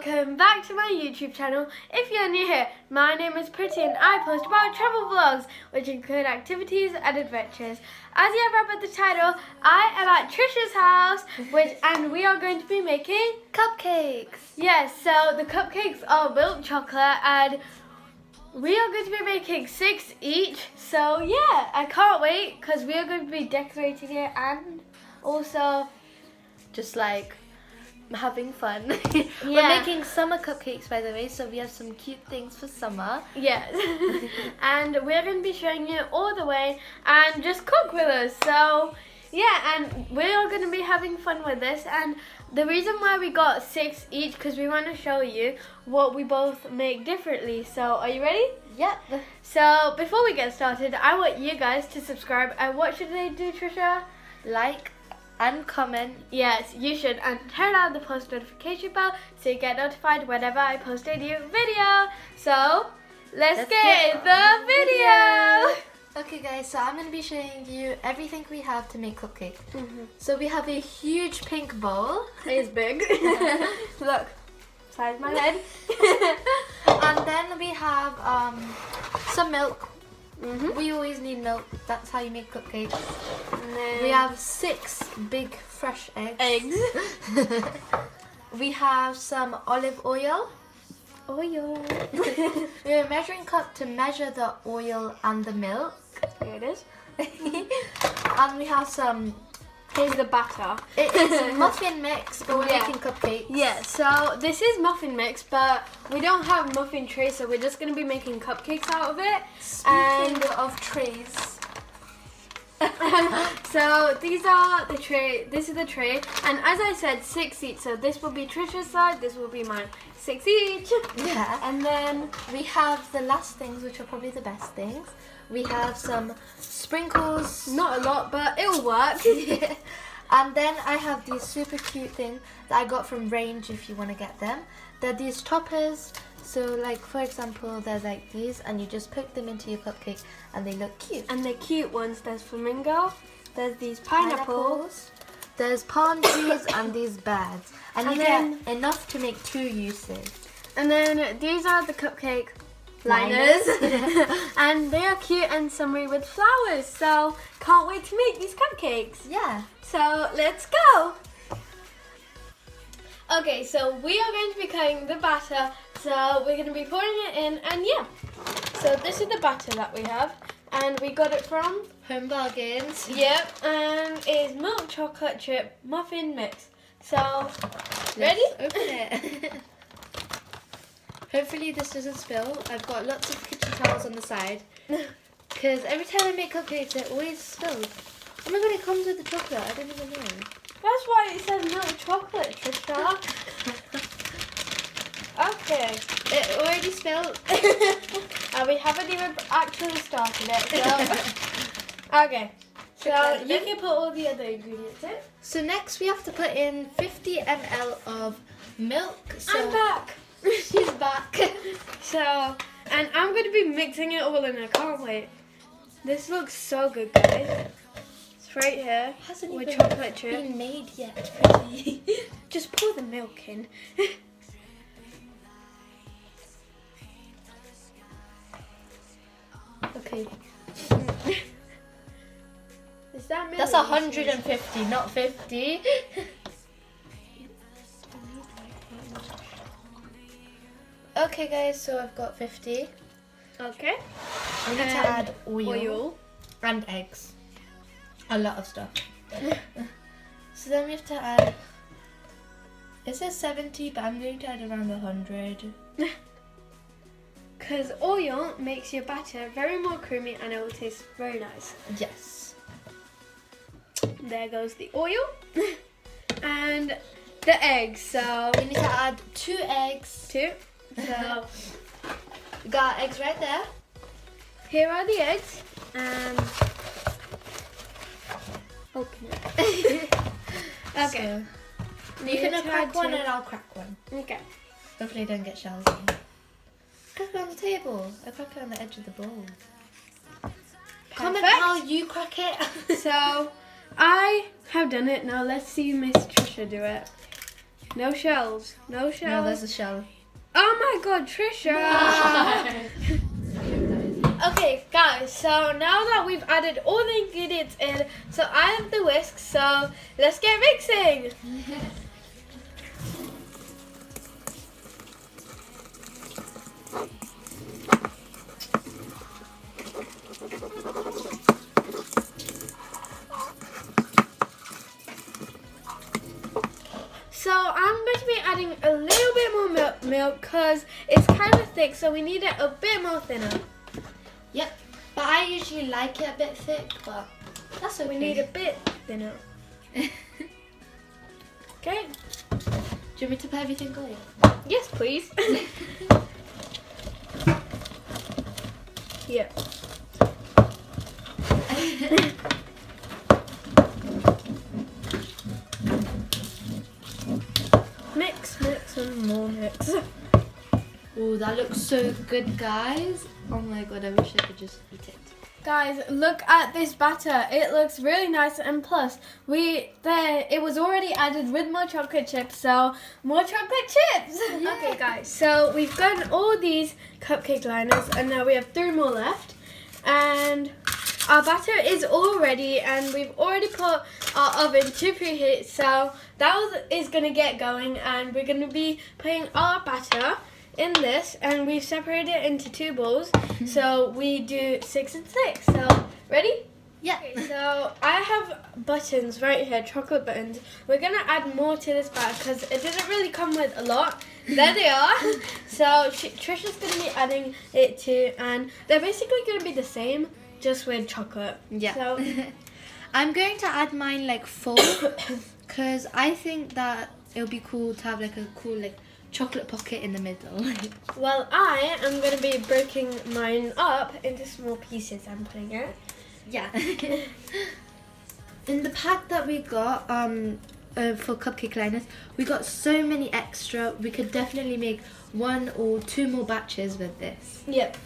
welcome back to my YouTube channel. If you're new here, my name is Pretty and I post about travel vlogs which include activities and adventures. As you have read by the title, I am at Trisha's house and we are going to be making cupcakes. Yes, so the cupcakes are milk chocolate and we are going to be making 6 each. So yeah, I can't wait because we are going to be decorating it and also Just like having fun. Yeah. We're making summer cupcakes, by the way, so we have some cute things for summer. Yes. And we're going to be showing you all the way and just cook with us. So yeah, and we're going to be having fun with this. And the reason why we got 6 each because we want to show you what we both make differently. So are you ready? Yep. So before we get started, I want you guys to subscribe. And what should they do, Trisha? Like and comment. Yes, you should, and turn on the post notification bell so you get notified whenever I post a new video. So let's get in the video. Okay guys, so I'm going to be showing you everything we have to make cupcakes. So we have a huge pink bowl. It's big. Look, size my head. And then we have some milk. We always need milk. That's how you make cupcakes. And then We have 6 big fresh eggs. We have some olive oil. oil. We have a measuring cup to measure the oil and the milk. Here it is. And we have some, Here's the batter. it is muffin mix, but we're Yeah. making cupcakes. Yeah, so this is muffin mix, but we don't have muffin trays, so we're just going to be making cupcakes out of it. Speaking of trays. So these are the tray. This is the tray, and as I said, 6 each. So this will be Trisha's side. This will be mine. 6 each. Yeah. And then We have the last things, which are probably the best things. We have some sprinkles. not a lot, but it'll work. And then I have these super cute things that I got from Range if you want to get them. They're these toppers. So like for example, they're like these and you just poke them into your cupcake and they look cute. And the cute ones. There's flamingo. There's these pineapples. There's palm trees and these birds. And you then- get enough to make 2 uses. And then these are the cupcake liners. And they are cute and summery with flowers. So can't wait to make these cupcakes. Yeah. So let's go. Okay, so we are going to be cutting the batter. So we're going to be pouring it in, and yeah. So this is the batter that we have, and we got it from Home Bargains. yep, and it's milk chocolate chip muffin mix. So ready? Let's open it. Hopefully this doesn't spill. I've got lots of kitchen towels on the side. Because every time I make cupcakes, it always spills. Oh my god, it comes with the chocolate. I didn't even know. That's why it says milk chocolate, Trisha. Okay. It already spilled. And we haven't even actually started it. So okay. So you can put all the other ingredients in. So next we have to put in 50 ml of milk. So I'm back. she's back. So, and I'm going to be mixing it all in. I can't wait. This looks so good, guys. It's right here Hasn't with even chocolate chip. been made yet. Pretty. Just pour the milk in. Okay. Is that milk? That's 150, not 50. Okay guys, so I've got 50. Okay. We need to And add oil and eggs. A lot of stuff. So then we have to add, it says 70, but I'm going to add around 100. Because oil makes your batter very more creamy and it will taste very nice. Yes. There goes the oil. And the eggs. So, We need to add 2 eggs. 2. So, We got our eggs right there. here are the eggs. And open it. Okay. So, you can crack one and I'll crack one. Okay. Hopefully I don't get shells in. Crack it on the table. I crack it on the edge of the bowl. Comment Perfect. how you crack it. So I have done it. Now let's see Miss Trisha do it. No shells. No shells. No, there's a shell. Oh my god, Trisha! Okay, guys, so now that we've added all the ingredients in, so I have the whisk, so let's get mixing! So I'm going to be adding a little bit more milk because it's kind of thick, so we need it a bit more thinner. Yep, but I usually like it a bit thick, but that's okay. We need a bit thinner. Okay. Do you want me to put everything away? Yes, please. Yeah. Mix and more mix. Oh, that looks so good, guys. Oh my god, I wish I could just eat it. Guys, look at this batter. It looks really nice, and plus, it was already added with more chocolate chips, so more chocolate chips. Yeah. Okay, guys, so we've done all these cupcake liners, and now we have 3 more left. And our batter is all ready, and we've already put our oven to preheat, so that is going to get going, and we're going to be putting our batter in this, and we've separated it into 2 bowls, so we do 6 and 6. So, ready? Yeah. Okay, so I have buttons right here, chocolate buttons. We're going to add more to this batter because it didn't really come with a lot. There they are. So Trisha's going to be adding it too, and they're basically going to be the same, just with chocolate. Yeah. So I'm going to add mine like 4 because I think that it would be cool to have like a cool like chocolate pocket in the middle. well, I am going to be breaking mine up into small pieces. I'm putting it. Yeah. In the pack that we got for cupcake liners, we got so many extra. We could definitely make 1 or 2 more batches with this. Yep.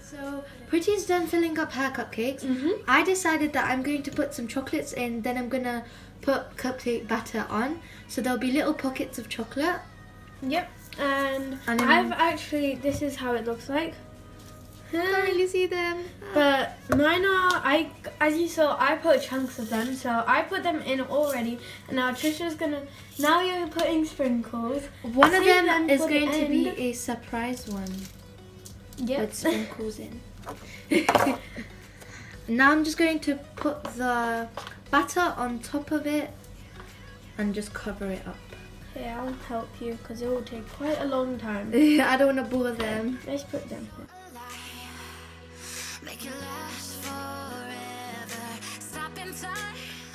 So Pretty's done filling up her cupcakes. I decided that I'm going to put some chocolates in, then I'm going to put cupcake batter on. So there'll be little pockets of chocolate. Yep. And then I've actually, this is how it looks like. Can't really see them. But mine are, as you saw, I put chunks of them, so I put them in already. And now Trisha's gonna, now you're putting sprinkles. One of them is for the going to be end. a surprise one. Yep. With sprinkles in. Now I'm just going to put the batter on top of it and just cover it up. Yeah, I'll help you because it will take quite a long time. I don't want to bore them. Let's put them here.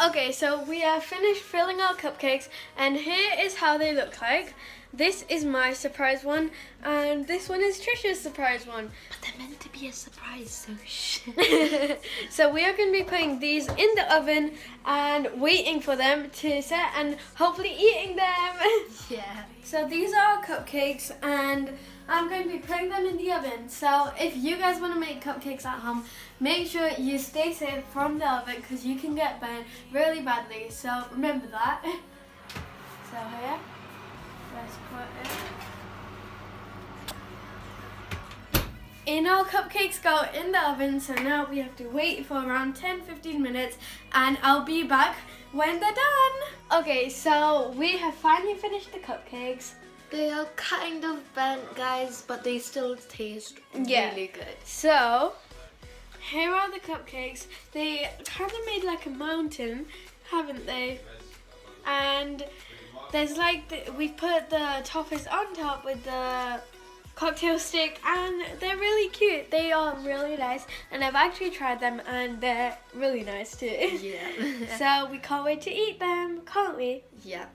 Okay, so we are finished filling our cupcakes, and here is how they look like. This is my surprise one, and this one is Trisha's surprise one. But they're meant to be a surprise, so shh. So we are going to be putting these in the oven and waiting for them to set and hopefully eating them. Yeah. So these are our cupcakes, and I'm going to be putting them in the oven. So if you guys want to make cupcakes at home, make sure you stay safe from the oven because you can get burned really badly. So remember that. So here, let's put it. In our cupcakes go in the oven, so now we have to wait for around 10-15 minutes, and I'll be back when they're done. Okay, so we have finally finished the cupcakes. They are kind of burnt, guys, but they still taste really good. So, here are the cupcakes. They kind of made like a mountain, haven't they? And there's like, we put the toppers on top with the cocktail stick, and they're really cute. They are really nice, and I've actually tried them, and they're really nice too. Yeah. So we can't wait to eat them, can't we? Yeah.